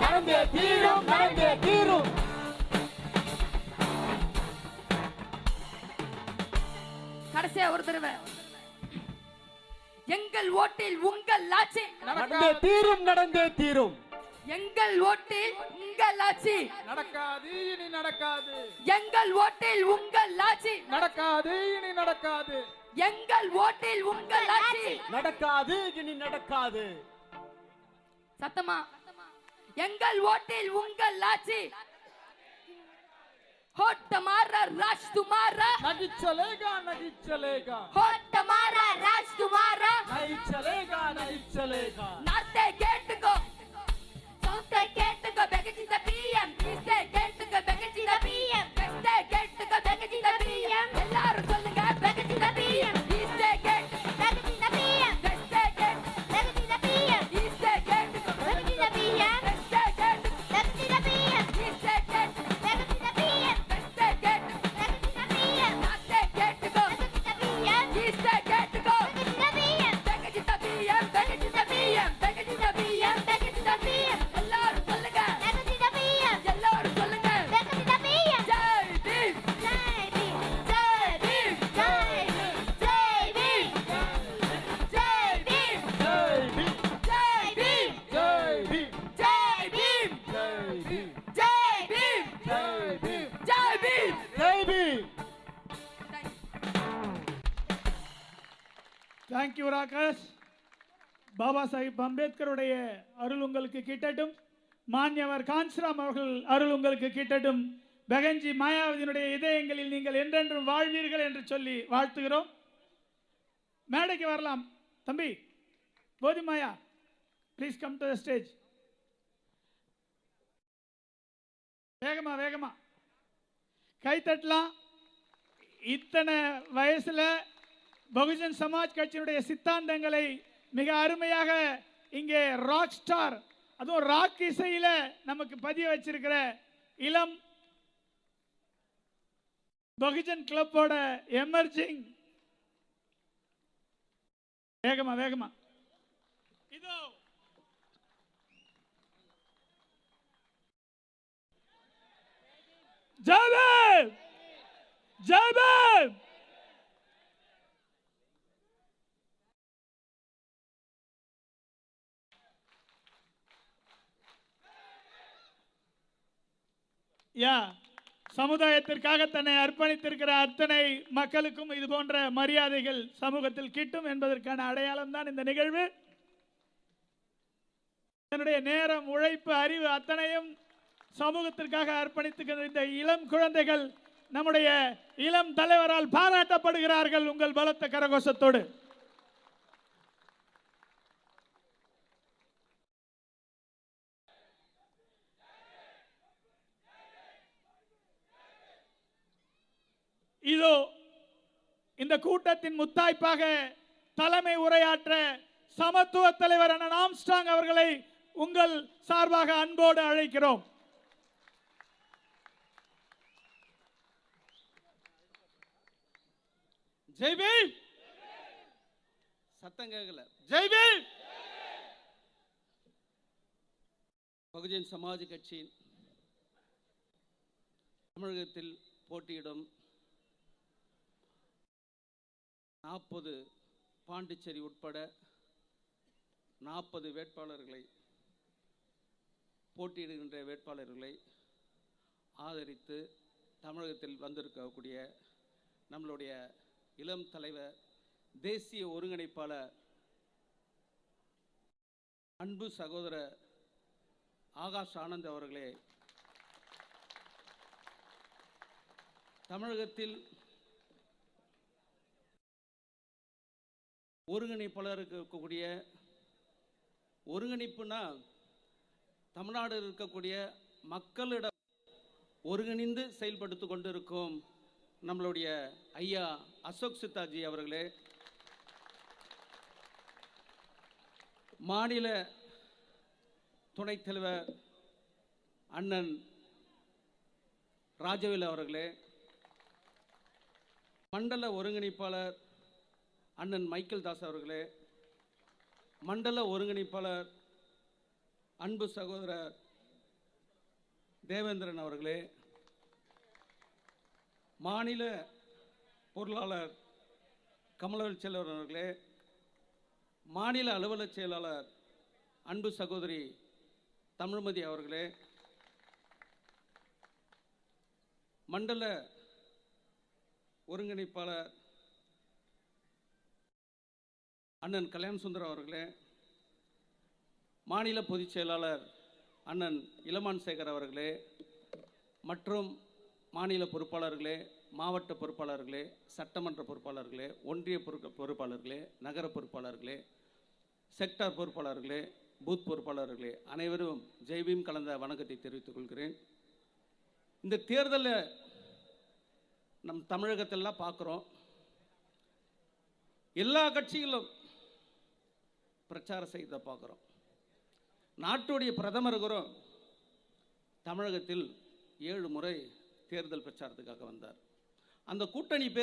நடந்தே தீரும், நடந்தே தீரும். கடைசியா ஒரு தடவை. எங்கள் ஓட்டில் உங்கள் ஆட்சி நடந்தே தீரும், நடந்தே தீரும். எங்கள் ஓட்டில் உங்கள் ஆட்சி நடக்காது, இனி நடக்காது. எங்கள் ஓட்டில் உங்கள் ஆட்சி நடக்காது, இனி நடக்காது. எங்கள் ஓட்டில் உங்கள் ஆட்சி நடக்காது, இனி நடக்காது. சத்தமா. எங்கள் ஓட்டில் உங்கள் ஆட்சி. होट तुम्हारा राज तुम्हारा नहीं चलेगा, नहीं चलेगा. होट तुम्हारा राज तुम्हारा नहीं चलेगा, नहीं चलेगा. नाते गेट को साउथ गेट को बेगजी द पीएम ईस्ट गेट को बेगजी द पीएम वेस्ट गेट को बेगजी द पीएम எல்லாரும் சொல்லுங்க बेगजी द पीएम ईस्ट गेट बेगजी द पीएम वेस्ट गेट बेगजी द पीएम ईस्ट गेट को बेगजी द पीएम वेस्ट गेट बेगजी द पीएम ईस्ट गेट बेगजी द पीएम वेस्ट गेट बेगजी द पीएम नाते गेट को बेगजी द पीएम ईस्ट गेट को बेगजी द पीएम बेगजी द पीएम बेगजी द पीएम बेगजी द पीएम बेगजी द पीएम எல்லாரும் சொல்லுங்க बेगजी द पीएम எல்லாரும் சொல்லுங்க बेगजी द पीएम ஜெய் பீம் ஜெய் பீம் ஜெய் பீம் ஜெய் பீம் ஜெய் பீம் जय भीम, ஜெய் பீம் जय भीम, ஜெய் பீம் जय भीम, ஜெய் பீம் जय भीम, ஜெய் பீம் जय Bhim. Thank you, Rakesh. Baba Sahib அம்பேத்கருடைய அருள் உங்களுக்கு கிட்டட்டும். மான்யவர் காஞ்சிராம் அவர்கள் அருள் உங்களுக்கு கிட்டட்டும். பெகன்ஜி மாயாவதியினுடைய இதயங்களில் நீங்கள் என்றென்றும் வாழ்வீர்கள் என்று சொல்லி வாழ்த்துகிறோம். மேடைக்கு வரலாம் தம்பி. Bodhi Maya, please come to the stage. வேகமா வேகமா கை தட்டலாம். இத்தனை வயசுல பகுஜன் சமாஜ் கட்சியினுடைய சித்தாந்தங்களை மிக அருமையாக இங்கே ராக் ஸ்டார், அதுவும் ராக் இசையில நமக்கு பதிய வச்சிருக்கிற இளம் பகுஜன் கிளப்போட எமர்ஜிங். வேகமா வேகமா இதோ ஜெய் ஜெய் யா சமுதாயத்திற்காக தன்னை அர்ப்பணித்திருக்கிற அத்தனை மக்களுக்கும் இது போன்ற மரியாதைகள் சமூகத்தில் கிட்டும் என்பதற்கான அடையாளம் தான் இந்த நிகழ்வு. தன்னுடைய நேரம், உழைப்பு, அறிவு அத்தனையும் சமூகத்திற்காக அர்ப்பணித்துக்கிற இந்த இளம் குழந்தைகள் நம்முடைய இளம் தலைவரால் பாராட்டப்படுகிறார்கள். உங்கள் பலத்த கரகோஷத்தோடு இதோ இந்த கூட்டத்தின் முத்தாய்ப்பாக தலைமை உரையாற்ற சமத்துவ தலைவர் அண்ணன் ஆம்ஸ்ட்ராங் அவர்களை உங்கள் சார்பாக அன்போடு அழைக்கிறோம். ஜெய் பீம். சத்தம் கேட்கல. ஜெய் பீம். பகுஜன் சமாஜ் கட்சியின் தமிழகத்தில் போட்டியிடும் 40 பாண்டிச்சேரி உட்பட 40 வேட்பாளர்களை போட்டியிடுகின்ற வேட்பாளர்களை ஆதரித்து தமிழகத்தில் வந்திருக்கக்கூடிய நம்மளுடைய இளம் தலைவர், தேசிய ஒருங்கிணைப்பாளர், அன்பு சகோதரர் ஆகாஷ் ஆனந்த் அவர்களே, தமிழகத்தில் ஒருங்கிணைப்பாளருக்கு இருக்கக்கூடிய ஒருங்கிணைப்புனா தமிழ்நாடு இருக்கக்கூடிய மக்களிடம் ஒருங்கிணைந்து செயல்படுத்தி கொண்டிருக்கும் நம்மளுடைய ஐயா அசோக் சித்தாஜி அவர்களே, மாநில துணைத் தலைவர் அண்ணன் ராஜவேல் அவர்களே, மண்டல ஒருங்கிணைப்பாளர் அண்ணன் மைக்கேல் தாஸ் அவர்களே, மண்டல ஒருங்கிணைப்பாளர் அன்பு சகோதரர் தேவேந்திரன் அவர்களே, மாநில பொருளாளர் கமலவேல் செல்வன் அவர்களே, மாநில அலுவலக செயலாளர் அன்பு சகோதரி தமிழ்மதி அவர்களே, மண்டல ஒருங்கிணைப்பாளர் அண்ணன் கல்யாண சுந்தரம் அவர்களே, மாநில பொதுச் செயலாளர் அண்ணன் இளமான் சேகர் அவர்களே, மற்றும் மாநில பொறுப்பாளர்களே, மாவட்ட பொறுப்பாளர்களே, சட்டமன்ற பொறுப்பாளர்களே, ஒன்றிய பொறுப்பாளர்களே, நகர பொறுப்பாளர்களே, செக்டார் பொறுப்பாளர்களே, பூத் பொறுப்பாளர்களே, அனைவரும் ஜெய்பீம் கலந்த வணக்கத்தை தெரிவித்துக் கொள்கிறேன். இந்த தேர்தலில் நம் தமிழகத்தெல்லாம் பார்க்குறோம், எல்லா கட்சிகளும் பிரச்சாரம் செய்த பார்க்குறோம். நாட்டுடைய பிரதமருக்கும் தமிழகத்தில் 7 முறை தேர்தல் பிரச்சாரத்துக்காக வந்தார். அந்த கூட்டணி பேர்